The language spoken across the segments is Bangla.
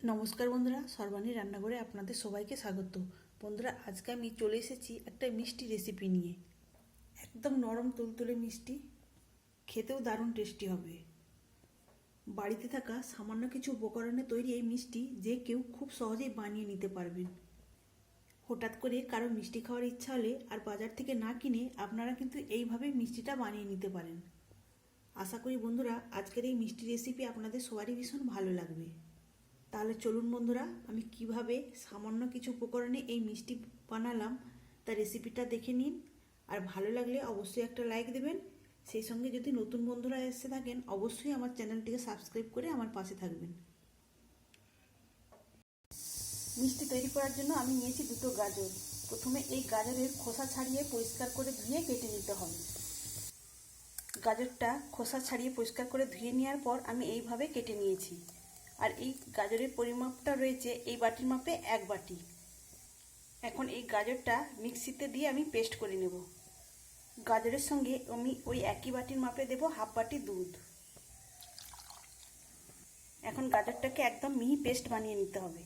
নমস্কার বন্ধুরা, সর্বাণী রান্নাঘরে আপনাদের সবাইকে স্বাগত। বন্ধুরা, আজকে আমি চলে এসেছি একটা মিষ্টি রেসিপি নিয়ে। একদম নরম তুলতুলে মিষ্টি, খেতেও দারুণ টেস্টি হবে। বাড়িতে থাকা সামান্য কিছু উপকরণে তৈরি এই মিষ্টি যে কেউ খুব সহজেই বানিয়ে নিতে পারবেন। হঠাৎ করে কারো মিষ্টি খাওয়ার ইচ্ছা হলে আর বাজার থেকে না কিনে আপনারা কিন্তু এইভাবেই মিষ্টিটা বানিয়ে নিতে পারেন। আশা করি বন্ধুরা, আজকের এই মিষ্টি রেসিপি আপনাদের সবারই ভীষণ ভালো লাগবে। তাহলে চলুন বন্ধুরা, আমি কিভাবে সামান্য কিছু উপকরণে এই মিষ্টি বানালাম তার রেসিপিটা দেখে নিন। আর ভালো লাগলে অবশ্যই একটা লাইক দেবেন। সেই সঙ্গে যদি নতুন বন্ধুরা এসে থাকেন, অবশ্যই আমার চ্যানেলটিকে সাবস্ক্রাইব করে আমার পাশে থাকবেন। মিষ্টি তৈরি করার জন্য আমি নিয়েছি দুটো গাজর। প্রথমে এই গাজরের খোসা ছাড়িয়ে পরিষ্কার করে ধুয়ে কেটে নিতে হবে। গাজরটা খোসা ছাড়িয়ে পরিষ্কার করে ধুয়ে নেওয়ার পর আমি এইভাবে কেটে নিয়েছি। আর এই গাজরের পরিমাপটা রয়েছে এই বাটির মাপে 1 বাটি। এখন এই গাজরটা মিক্সিতে দিয়ে আমি পেস্ট করে নেব। গাজরের সঙ্গে আমি ওই একই বাটির মাপে দেব হাফ বাটি দুধ। এখন গাজরটাকে একদম মিহি পেস্ট বানিয়ে নিতে হবে।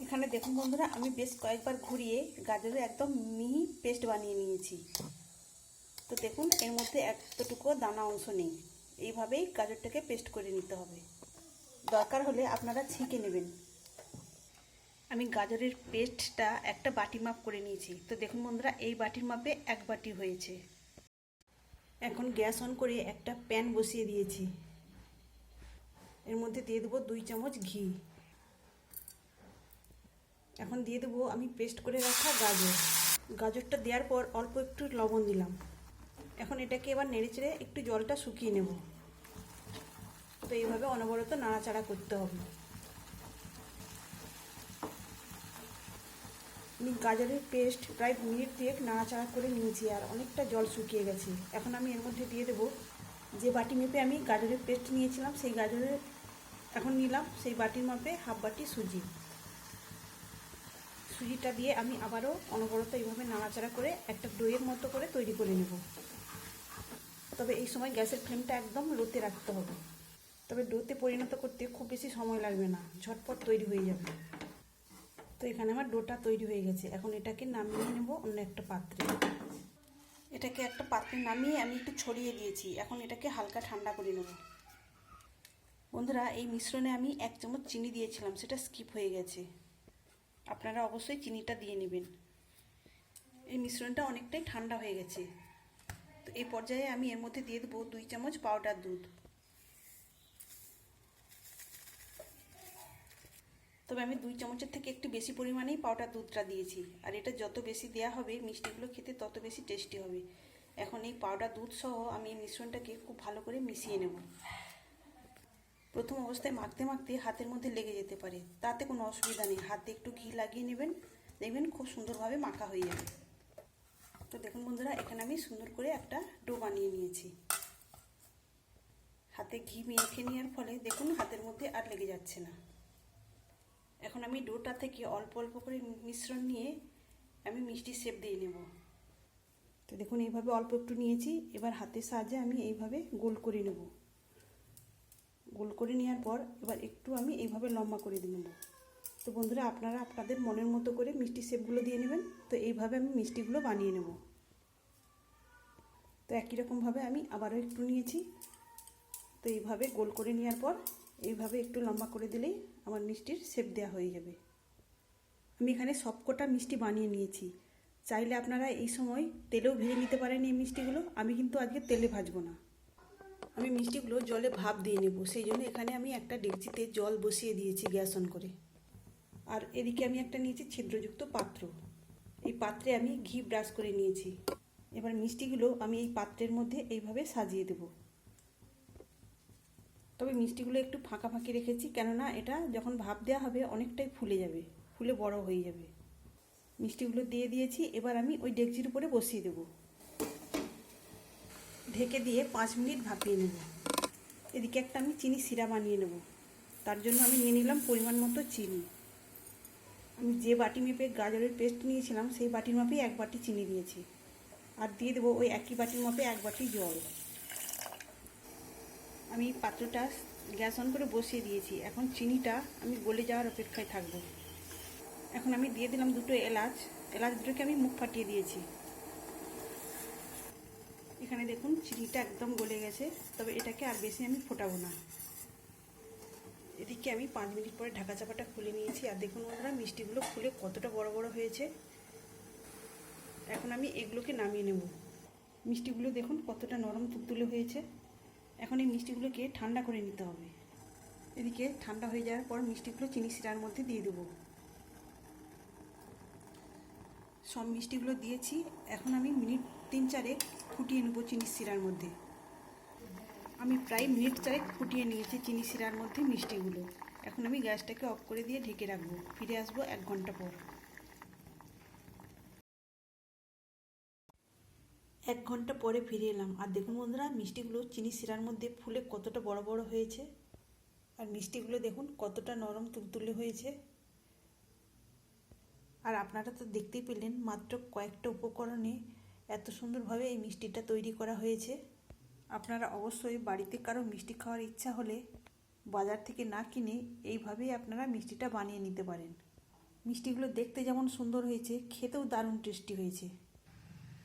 এখানে দেখুন বন্ধুরা, আমি বেশ কয়েকবার ঘুরিয়ে গাজরের একদম মিহি পেস্ট বানিয়ে নিয়েছি। তো দেখুন, এর মধ্যে এতটুকু দানা অংশ নেই। এইভাবেই গাজরটাকে পেস্ট করে নিতে হবে। দরকার হলে আপনারা ছেঁকে নেবেন। আমি গাজরের পেস্টটা একটা বাটি মাপ করে নিয়েছি। তো দেখুন বন্ধুরা, এই বাটির মাপে 1 বাটি হয়েছে। এখন গ্যাস অন করে একটা প্যান বসিয়ে দিয়েছি। এর মধ্যে দিয়ে দেবো 2 চামচ ঘি। এখন দিয়ে দেবো আমি পেস্ট করে রাখা গাজর। গাজরটা দেওয়ার পর অল্প একটু লবণ দিলাম। এখন এটাকে এবার নেড়েচেড়ে একটু জলটা শুকিয়ে নেব। তো এইভাবে অনবরত নাড়াচাড়া করতে হবে। আমি গাজরের পেস্ট প্রায় মিনিট 2 নাড়াচাড়া করে নিয়েছি আর অনেকটা জল শুকিয়ে গেছে। এখন আমি এর মধ্যে দিয়ে দেবো যে বাটি মেপে আমি গাজরের পেস্ট নিয়েছিলাম, সেই গাজরের এখন নিলাম সেই বাটির মাপে হাফ বাটি সুজি। সুজিটা দিয়ে আমি আবারও অনবরত এইভাবে নাড়াচাড়া করে একটা ডোয়ের মতো করে তৈরি করে নেব। তবে এই সময় গ্যাসের ফ্লেমটা একদম লোতে রাখতে হবে। তবে ডোতে পরিণত করতে খুব বেশি সময় লাগবে না, ঝটপট তৈরি হয়ে যাবে। তো এখানে আমার ডোটা তৈরি হয়ে গেছে। এখন এটাকে নামিয়ে নেব অন্য একটা পাত্রে। এটাকে একটা পাত্রে নামিয়ে আমি একটু ছড়িয়ে দিয়েছি। এখন এটাকে হালকা ঠান্ডা করে নেব। বন্ধুরা, এই মিশ্রণে আমি 1 চামচ চিনি দিয়েছিলাম, সেটা স্কিপ হয়ে গেছে। আপনারা অবশ্যই চিনিটা দিয়ে নেবেন। এই মিশ্রণটা অনেকটাই ঠান্ডা হয়ে গেছে। তো এই পর্যায়ে আমি এর মধ্যে দিয়ে দেবো 2 চামচ পাউডার দুধ। তবে আমি 2 চামচের থেকে একটু বেশি পরিমাণেই পাউডার দুধটা দিয়েছি। আর এটা যত বেশি দেওয়া হবে মিষ্টিগুলো খেতে তত বেশি টেস্টি হবে। এখন এই পাউডার দুধ সহ আমি এই মিশ্রণটাকে খুব ভালো করে মিশিয়ে নেব। প্রথম অবস্থায় মাখতে মাখতে হাতের মধ্যে লেগে যেতে পারে, তাতে কোনো অসুবিধা নেই। হাতে একটু ঘি লাগিয়ে নেবেন, দেখবেন খুব সুন্দরভাবে মাখা হয়ে যাবে। তো দেখুন বন্ধুরা, এখানে আমি সুন্দর করে একটা ডো বানিয়ে নিয়েছি। হাতে ঘি মেখে নেওয়ার ফলে দেখুন হাতের মধ্যে আর লেগে যাচ্ছে না। এখন আমি ডোটা থেকে অল্প অল্প করে মিশ্রণ নিয়ে আমি মিষ্টি শেপ দিয়ে নেব। তো দেখুন এইভাবে অল্প একটু নিয়েছি। এবার হাতের সাহায্যে আমি এইভাবে গোল করে নেব। গোল করে নেওয়ার পর এবার একটু আমি এইভাবে লম্বা করে নেব। তো বন্ধুরা, আপনারা আপনাদের মনের মতো করে মিষ্টি শেপগুলো দিয়ে নেবেন। তো এইভাবে আমি মিষ্টিগুলো বানিয়ে নেব। তো একই রকমভাবে আমি আবারও একটু নিয়েছি। তো এইভাবে গোল করে নেওয়ার পর এইভাবে একটু লম্বা করে দিলেই আমার মিষ্টির শেপ দেওয়া হয়ে যাবে। আমি এখানে সবকটা মিষ্টি বানিয়ে নিয়েছি। চাইলে আপনারা এই সময় তেলেও ভেজে নিতে পারেন এই মিষ্টিগুলো। আমি কিন্তু আজকে তেলে ভাজবো না। আমি মিষ্টিগুলো জলে ভাপ দিয়ে নেব। সেই জন্য এখানে আমি একটা ডেকচিতে জল বসিয়ে দিয়েছি গ্যাস অন করে। আর এদিকে আমি একটা নিয়েছি ছিদ্রযুক্ত পাত্র। এই পাত্রে আমি ঘি ব্রাশ করে নিয়েছি। এবার মিষ্টিগুলো আমি এই পাত্রের মধ্যে এইভাবে সাজিয়ে দেব। তবে মিষ্টিগুলো একটু ফাঁকা ফাঁকি রেখেছি, কেননা এটা যখন ভাপ দেওয়া হবে অনেকটাই ফুলে যাবে, ফুলে বড় হয়ে যাবে। মিষ্টিগুলো দিয়ে দিয়েছি। এবার আমি ওই ডেকচির উপরে বসিয়ে দেব। ঢেকে দিয়ে 5 মিনিট ভাপিয়ে নেব। এদিকে একটা আমি চিনি সিরা বানিয়ে নেব। তার জন্য আমি নিয়ে নিলাম পরিমাণ মতো চিনি। আমি যে বাটি মেপে গাজরের পেস্ট নিয়েছিলাম সেই বাটির মাপে 1 বাটি চিনি দিয়েছি। আর দিয়ে দেবো ওই একই বাটির মাপে 1 বাটি জল। আমি পাত্রটা গ্যাস অন করে বসিয়ে দিয়েছি। এখন চিনিটা আমি গলে যাওয়ার অপেক্ষায় থাকবো। এখন আমি দিয়ে দিলাম দুটো এলাচ। এলাচ দুটোকে আমি মুখ ফাটিয়ে দিয়েছি। এখানে দেখুন চিনিটা একদম গলে গেছে, তবে এটাকে আর বেশি আমি ফোটাবো না। এদিকে আমি 5 মিনিট পরে ঢাকা চাপাটা খুলে নিয়েছি। আর দেখুন বন্ধুরা মিষ্টিগুলো ফুলে কতটা বড় বড় হয়েছে। এখন আমি এগুলোকে নামিয়ে নেব। মিষ্টিগুলো দেখুন কতটা নরম তুলতুলে হয়েছে। এখন এই মিষ্টিগুলোকে ঠান্ডা করে নিতে হবে। এদিকে ঠান্ডা হয়ে যাওয়ার পর মিষ্টিগুলো চিনি শিরার মধ্যে দিয়ে দেবো। সব মিষ্টিগুলো দিয়েছি। এখন আমি মিনিট 3-4 ফুটিয়ে নেব চিনি শিরার মধ্যে। আমি প্রায় মিনিট 4 ফুটিয়ে নিয়েছি চিনি শিরার মধ্যে মিষ্টিগুলো। এখন আমি গ্যাসটাকে অফ করে দিয়ে ঢেকে রাখবো। ফিরে আসবো 1 ঘন্টা পর। 1 ঘন্টা পরে ফিরে এলাম। আর দেখুন বন্ধুরা মিষ্টিগুলো চিনি শিরার মধ্যে ফুলে কতটা বড় বড় হয়েছে। আর মিষ্টিগুলো দেখুন কতটা নরম তুলতুলে হয়েছে। আর আপনারা তো দেখতেই পেলেন মাত্র কয়েকটা উপকরণে এত সুন্দরভাবে এই মিষ্টিটা তৈরি করা হয়েছে। আপনারা অবশ্যই বাড়িতে কারো মিষ্টি খাওয়ার ইচ্ছা হলে বাজার থেকে না কিনে এইভাবেই আপনারা মিষ্টিটা বানিয়ে নিতে পারেন। মিষ্টিগুলো দেখতে যেমন সুন্দর হয়েছে, খেতেও দারুণ টেস্টি হয়েছে।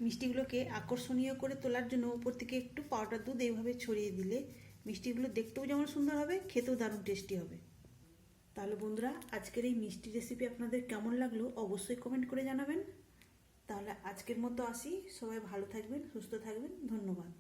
মিষ্টিগুলোকে আকর্ষণীয় করে তোলার জন্য উপর থেকে একটু পাউডার দুধ এইভাবে ছড়িয়ে দিলে মিষ্টিগুলো দেখতেও যেমন সুন্দর হবে, খেতেও দারুণ টেস্টি হবে। তাহলে বন্ধুরা আজকের এই মিষ্টি রেসিপি আপনাদের কেমন লাগলো অবশ্যই কমেন্ট করে জানাবেন। তাহলে আজকের মতো আসি। সবাই ভালো থাকবেন, সুস্থ থাকবেন। ধন্যবাদ।